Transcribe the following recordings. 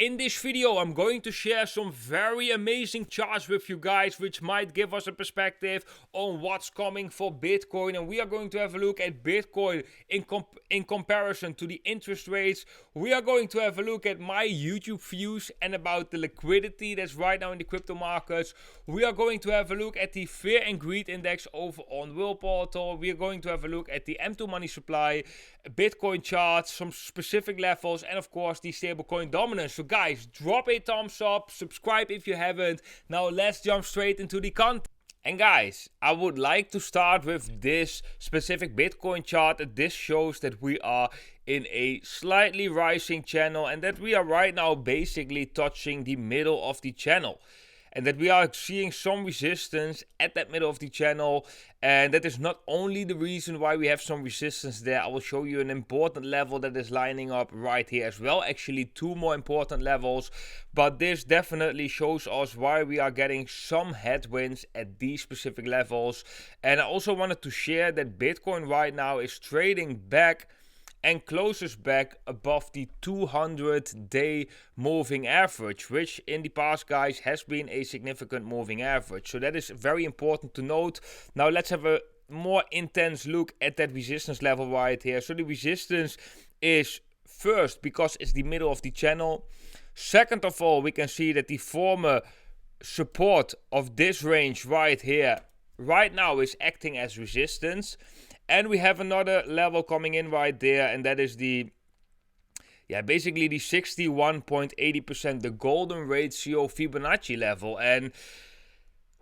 In this video, I'm going to share some very amazing charts with you guys, which might give us a perspective on what's coming for Bitcoin. And we are going to have a look at Bitcoin in comparison to the interest rates. We are going to have a look at my YouTube views and about the liquidity that's right now in the crypto markets. We are going to have a look at the Fear and Greed Index over on Will Portal. We are going to have a look at the M2 money supply, Bitcoin charts, some specific levels, and of course the stablecoin dominance. So guys, drop a thumbs up, subscribe if you haven't. Now let's jump straight into the content. And guys, I would like to start with this specific Bitcoin chart. This shows that we are in a slightly rising channel and that we are right now basically touching the middle of the channel. And that we are seeing some resistance at that middle of the channel. And that is not only the reason why we have some resistance there. I will show you an important level that is lining up right here as well. Actually, two more important levels. But this definitely shows us why we are getting some headwinds at these specific levels. And I also wanted to share that Bitcoin right now is trading back and closes back above the 200-day moving average, which in the past, guys, has been a significant moving average. So that is very important to note. Now let's have a more intense look at that resistance level right here. So the resistance is first because it's the middle of the channel. Second of all, we can see that the former support of this range right here right now is acting as resistance. And we have another level coming in right there, and that is basically the 61.80%, the golden ratio Fibonacci level. And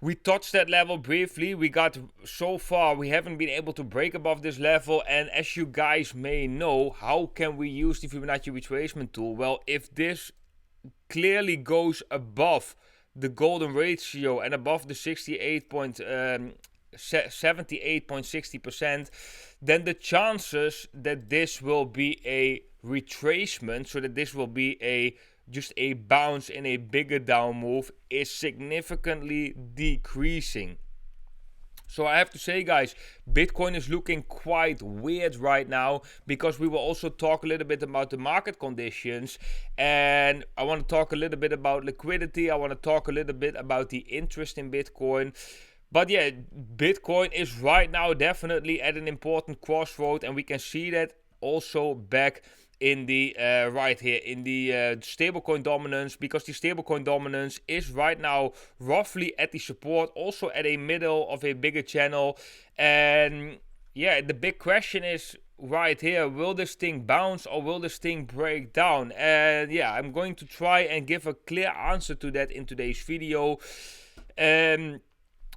we touched that level briefly. We haven't been able to break above this level. And as you guys may know, how can we use the Fibonacci retracement tool? Well, if this clearly goes above the golden ratio and above the 78.60%, then the chances that this will be a retracement, so that this will be just a bounce in a bigger down move, is significantly decreasing. So I have to say, guys, Bitcoin is looking quite weird right now because we will also talk a little bit about the market conditions, and I want to talk a little bit about liquidity. I want to talk a little bit about the interest in Bitcoin. But yeah, Bitcoin is right now definitely at an important crossroad, and we can see that also back in the right here in the stablecoin dominance, because the stablecoin dominance is right now roughly at the support, also at a middle of a bigger channel. And yeah, the big question is right here, will this thing bounce or will this thing break down? And yeah, I'm going to try and give a clear answer to that in today's video.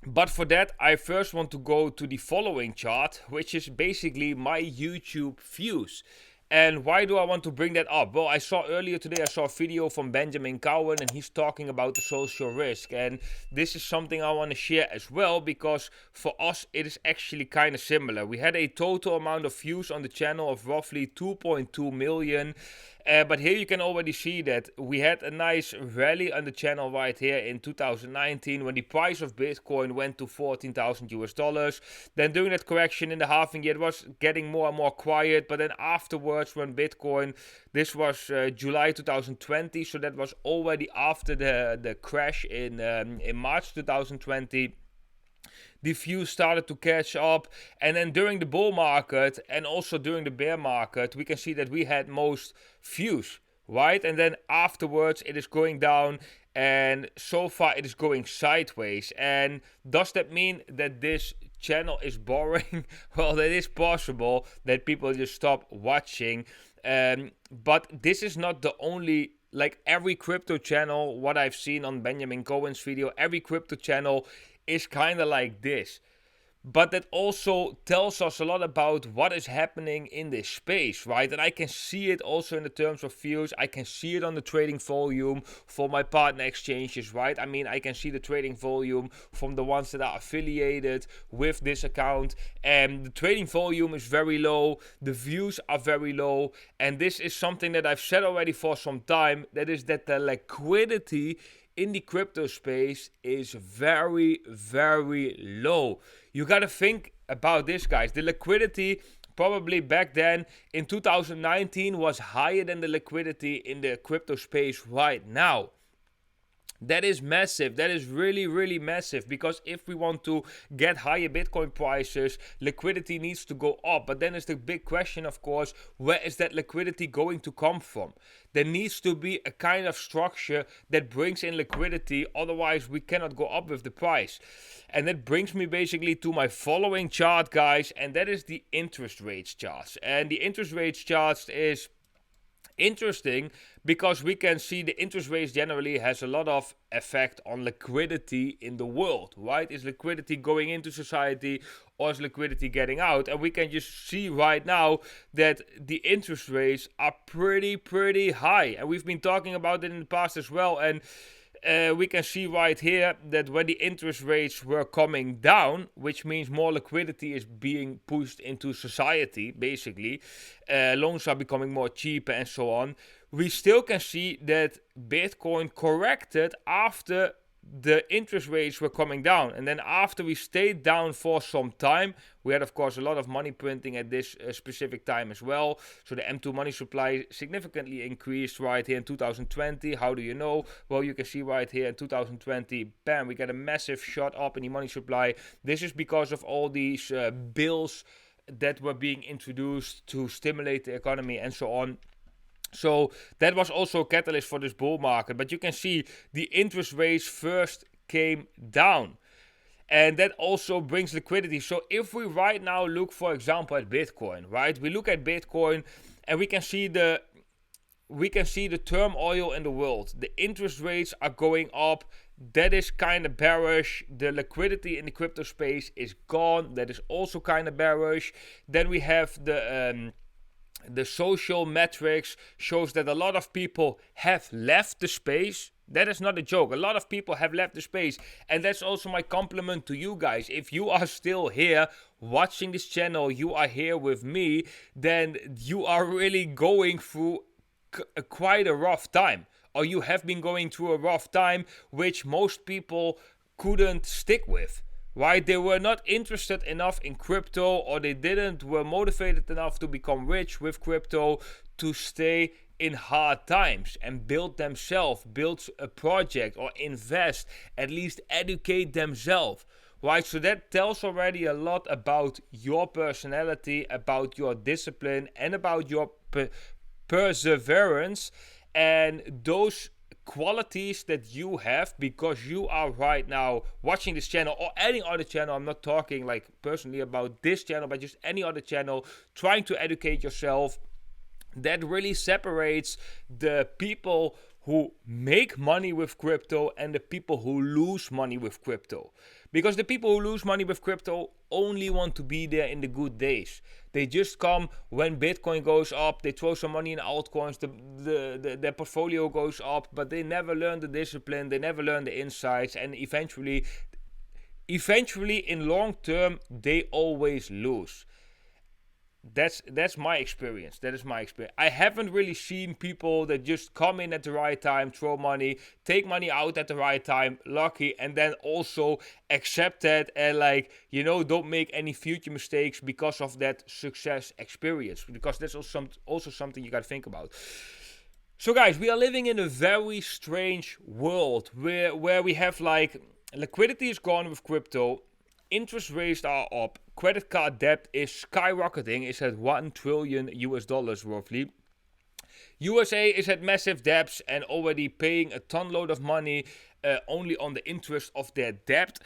But for that, I first want to go to the following chart, which is basically my YouTube views. And why do I want to bring that up? Well, earlier today, I saw a video from Benjamin Cowan, and he's talking about the social risk. And this is something I want to share as well, because for us, it is actually kind of similar. We had a total amount of views on the channel of roughly 2.2 million. But here you can already see that we had a nice rally on the channel right here in 2019 when the price of Bitcoin went to $14,000. Then during that correction in the halving year, it was getting more and more quiet. But then afterwards, when Bitcoin, this was July 2020, so that was already after the crash in March 2020. The views started to catch up, and then during the bull market and also during the bear market, we can see that we had most views, right? And then afterwards it is going down, and so far it is going sideways. And does that mean that this channel is boring? Well, that is possible that people just stop watching, but this is not the only, like every crypto channel, what I've seen on Benjamin Cowan's video, every crypto channel is kind of like this. But that also tells us a lot about what is happening in this space, right? And I can see it also in the terms of views. I can see it on the trading volume for my partner exchanges, right? I mean, I can see the trading volume from the ones that are affiliated with this account. And the trading volume is very low. The views are very low. And this is something that I've said already for some time. That is that the liquidity in the crypto space is very, very low. You gotta think about this, guys. The liquidity probably back then in 2019 was higher than the liquidity in the crypto space right now. That is massive. That is really, really massive, because if we want to get higher Bitcoin prices, liquidity needs to go up. But then is the big question, of course, where is that liquidity going to come from? There needs to be a kind of structure that brings in liquidity, otherwise we cannot go up with the price. And that brings me basically to my following chart, guys, and that is the interest rates chart. And the interest rates chart is interesting because we can see the interest rates generally has a lot of effect on liquidity in the world, right? Is liquidity going into society or is liquidity getting out? And we can just see right now that the interest rates are pretty high, and we've been talking about it in the past as well. And we can see right here that when the interest rates were coming down, which means more liquidity is being pushed into society, basically, loans are becoming more cheaper and so on, we still can see that Bitcoin corrected after the interest rates were coming down. And then after we stayed down for some time, we had of course a lot of money printing at this specific time as well. So the M2 money supply significantly increased right here in 2020. How do you know? Well, you can see right here in 2020, bam, we got a massive shot up in the money supply. This is because of all these bills that were being introduced to stimulate the economy and so on. So that was also a catalyst for this bull market. But you can see the interest rates first came down. And that also brings liquidity. So if we right now look, for example, at Bitcoin, right? We look at Bitcoin and we can see the turmoil in the world. The interest rates are going up. That is kind of bearish. The liquidity in the crypto space is gone. That is also kind of bearish. Then we have the social metrics shows that a lot of people have left the space. That is not a joke. A lot of people have left the space. And that's also my compliment to you guys. If you are still here watching this channel, you are here with me, then you are really going through quite a rough time. Or you have been going through a rough time, which most people couldn't stick with. Right? They were not interested enough in crypto, or they were motivated enough to become rich with crypto to stay in hard times and build themselves, build a project or invest, at least educate themselves. Right? So that tells already a lot about your personality, about your discipline, and about your perseverance, and those qualities that you have because you are right now watching this channel or any other channel. I'm not talking like personally about this channel, but just any other channel, trying to educate yourself. That really separates the people who make money with crypto and the people who lose money with crypto. Because the people who lose money with crypto only want to be there in the good days. They just come when Bitcoin goes up, they throw some money in altcoins, their portfolio goes up, but they never learn the discipline, they never learn the insights, and eventually in long term, they always lose. That's my experience. That is my experience. I haven't really seen people that just come in at the right time, throw money, take money out at the right time, lucky, and then also accept that and don't make any future mistakes because of that success experience. Because that's also something you got to think about. So guys, we are living in a very strange world where we have liquidity is gone with crypto. Interest rates are up. Credit card debt is skyrocketing. It's at $1 trillion roughly. USA is at massive debts and already paying a ton load of money only on the interest of their debt.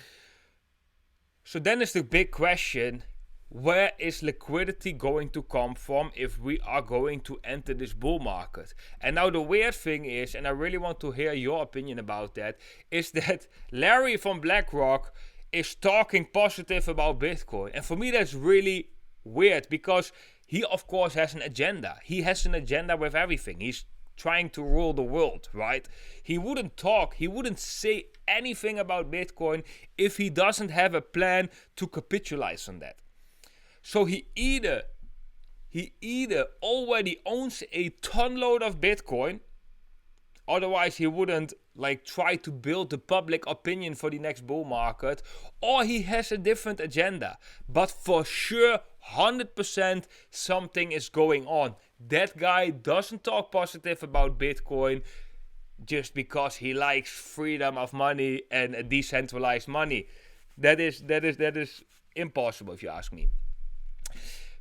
So then is the big question, where is liquidity going to come from if we are going to enter this bull market? And now the weird thing is, and I really want to hear your opinion about that, is that Larry from BlackRock is talking positive about Bitcoin. And for me, that's really weird because he, of course, has an agenda. He has an agenda with everything. He's trying to rule the world, right? He wouldn't say anything about Bitcoin if he doesn't have a plan to capitalize on that. So he either already owns a ton load of Bitcoin, otherwise he wouldn't try to build the public opinion for the next bull market, or he has a different agenda. But for sure, 100% something is going on. That guy doesn't talk positive about Bitcoin just because he likes freedom of money and decentralized money. That is impossible, if you ask me.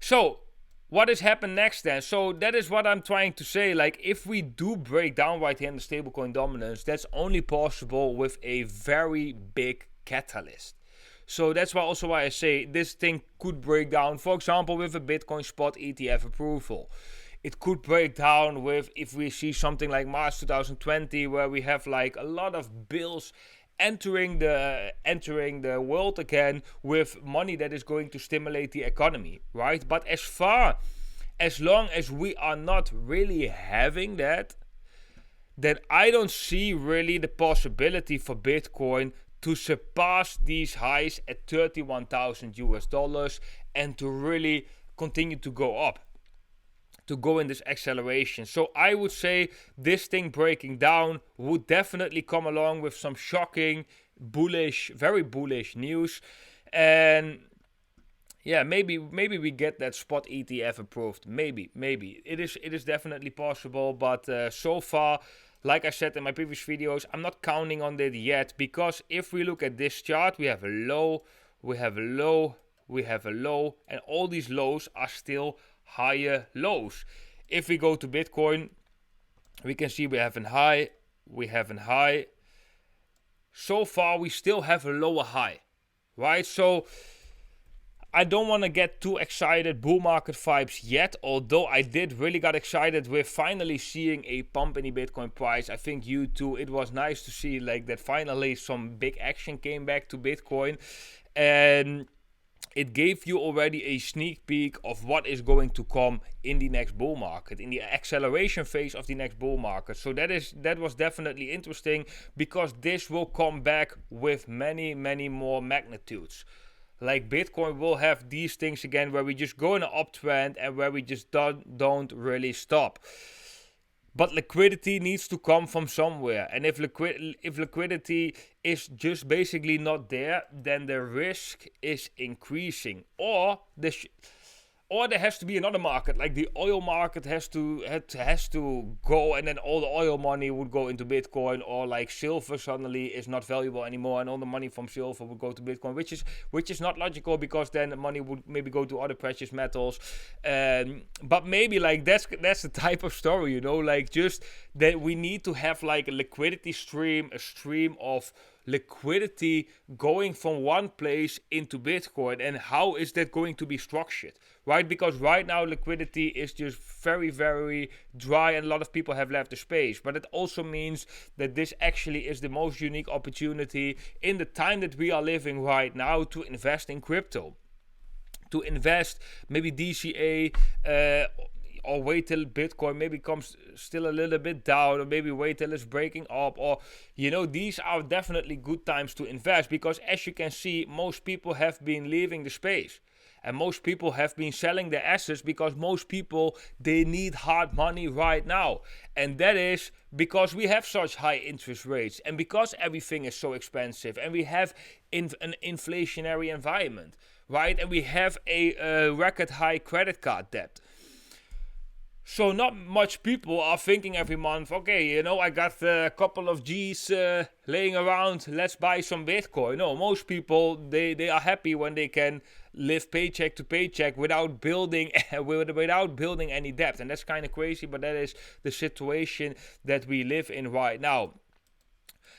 So what has happened next then? So that is what I'm trying to say. Like, if we do break down right here in the stablecoin dominance, that's only possible with a very big catalyst. So that's why I say this thing could break down, for example, with a Bitcoin spot ETF approval. It could break down with, if we see something like March 2020, where we have like a lot of bills entering the world again with money that is going to stimulate the economy, right? But as long as we are not really having that, then I don't see really the possibility for Bitcoin to surpass these highs at 31,000 US dollars and to really continue to go up, to go in this acceleration. So I would say this thing breaking down would definitely come along with some shocking, bullish, very bullish news. And yeah, maybe we get that spot ETF approved. Maybe. It is definitely possible, but so far, like I said in my previous videos, I'm not counting on that yet, because if we look at this chart, we have a low, we have a low, we have a low, and all these lows are still higher lows. If we go to Bitcoin, we can see we have a high, we have a high. So far, we still have a lower high, right? So I don't want to get too excited bull market vibes yet, although I did really got excited with finally seeing a pump in the Bitcoin price. I think you too. It was nice to see like that finally some big action came back to Bitcoin, and it gave you already a sneak peek of what is going to come in the next bull market, in the acceleration phase of the next bull market. So that was definitely interesting, because this will come back with many more magnitudes. Like, Bitcoin will have these things again where we just go in an uptrend and where we just don't really stop. But liquidity needs to come from somewhere. And if liquidity is just basically not there, then the risk is increasing. Or there has to be another market, like the oil market has to go, and then all the oil money would go into Bitcoin, or like silver suddenly is not valuable anymore, and all the money from silver would go to Bitcoin, which is not logical, because then the money would maybe go to other precious metals. But maybe like that's the type of story, you know, like just that we need to have like a liquidity stream, a stream of liquidity going from one place into Bitcoin. And how is that going to be structured, right? Because right now liquidity is just very dry, and a lot of people have left the space. But it also means that this actually is the most unique opportunity in the time that we are living right now to invest in crypto, to invest maybe DCA, or wait till Bitcoin maybe comes still a little bit down, or maybe wait till it's breaking up, or, you know, these are definitely good times to invest, because as you can see, most people have been leaving the space, and most people have been selling their assets, because most people, they need hard money right now. And that is because we have such high interest rates, and because everything is so expensive, and we have an inflationary environment, right? And we have a record high credit card debt. So not much people are thinking every month, okay, you know, I got a couple of G's laying around, let's buy some Bitcoin. No, most people, they are happy when they can live paycheck to paycheck without building any debt. And that's kind of crazy, but that is the situation that we live in right now.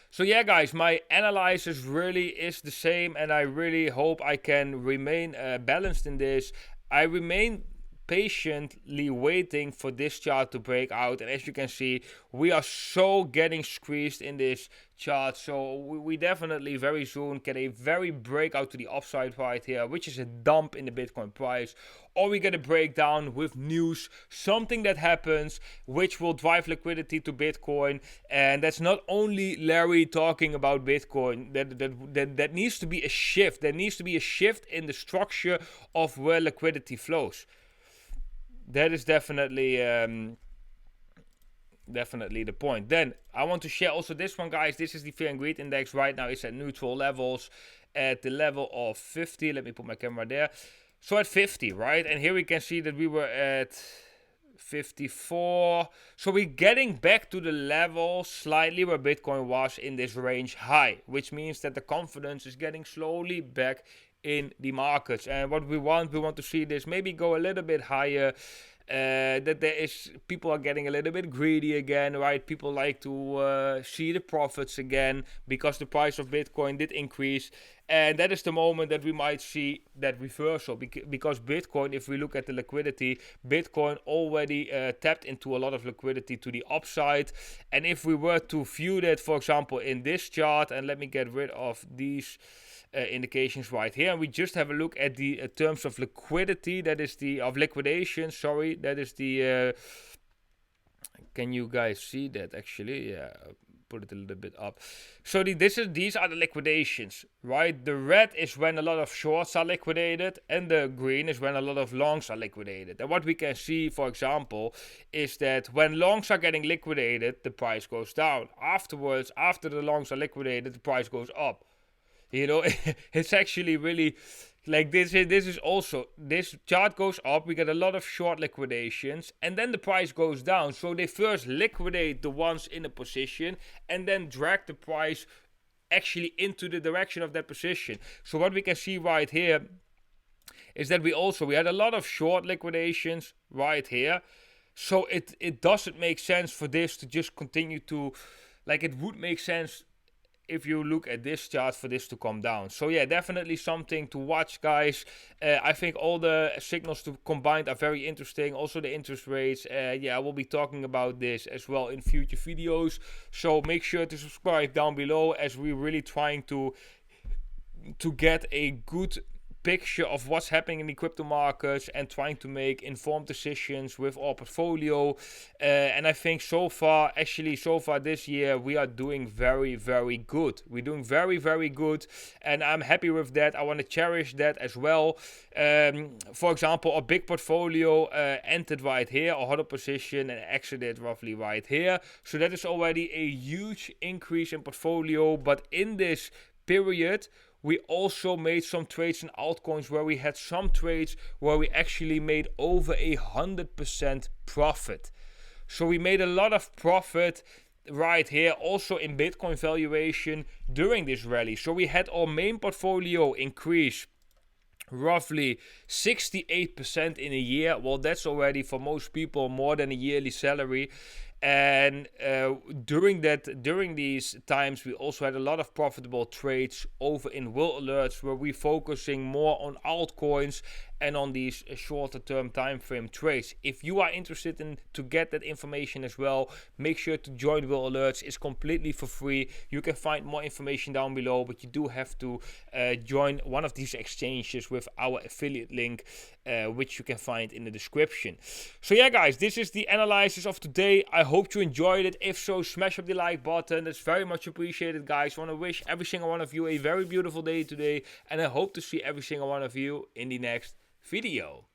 So yeah, guys, my analysis really is the same, and I really hope I can remain balanced in this. I remain patiently waiting for this chart to break out, and as you can see, we are so getting squeezed in this chart. So we definitely very soon get a very breakout to the upside right here, which is a dump in the Bitcoin price, or we get a breakdown with news, something that happens which will drive liquidity to Bitcoin. And that's not only Larry talking about Bitcoin. That needs to be a shift. There needs to be a shift in the structure of where liquidity flows. That is definitely the point. Then I want to share also this one, guys. This is the Fear and Greed Index. Right now it's at neutral levels, at the level of 50. Let me put my camera there. So at 50, right? And here we can see that we were at 54. So we're getting back to the level slightly where Bitcoin was in this range high, which means that the confidence is getting slowly back in the markets. And what we want to see this maybe go a little bit higher. That there is, people are getting a little bit greedy again, right? People like to see the profits again because the price of Bitcoin did increase, and that is the moment that we might see that reversal, because Bitcoin, if we look at the liquidity, Bitcoin already tapped into a lot of liquidity to the upside. And if we were to view that, for example, in this chart, and let me get rid of these indications right here, and we just have a look at the terms of liquidity, that is the of liquidation, sorry, that is the can you guys see that? Actually, yeah, put it a little bit up. So these are the liquidations, right? The red is when a lot of shorts are liquidated, and the green is when a lot of longs are liquidated. And what we can see, for example, is that when longs are getting liquidated, the price goes down. Afterwards, after the longs are liquidated, the price goes up. You know, it's actually really like this is also, this chart goes up, we get a lot of short liquidations, and then the price goes down. So they first liquidate the ones in a position and then drag the price actually into the direction of that position. So what we can see right here is that we had a lot of short liquidations right here. So it doesn't make sense for this to just continue to, like, it would make sense if you look at this chart for this to come down. So yeah, definitely something to watch, guys. I think all the signals combined are very interesting. Also the interest rates. Yeah, I will be talking about this as well in future videos. So make sure to subscribe down below, as we're really trying to get a good picture of what's happening in the crypto markets and trying to make informed decisions with our portfolio. And I think so far this year, we are doing very, very good. We're doing very, very good, and I'm happy with that. I want to cherish that as well. For example, a big portfolio entered right here, a hodl position, and exited roughly right here. So that is already a huge increase in portfolio. But in this period, we also made some trades in altcoins where we had some trades where we actually made over 100% profit. So we made a lot of profit right here, also in Bitcoin valuation during this rally. So we had our main portfolio increase roughly 68% in a year. Well, that's already for most people more than a yearly salary. And during these times, we also had a lot of profitable trades over in Will Alerts, where we're focusing more on altcoins and on these shorter term time frame trades. If you are interested in to get that information as well, make sure to join Will Alerts. It's completely for free. You can find more information down below, but you do have to join one of these exchanges with our affiliate link, which you can find in the description. So yeah, guys, this is the analysis of today. I hope you enjoyed it. If so, smash up the like button. That's very much appreciated, guys. I want to wish every single one of you a very beautiful day today, and I hope to see every single one of you in the next video.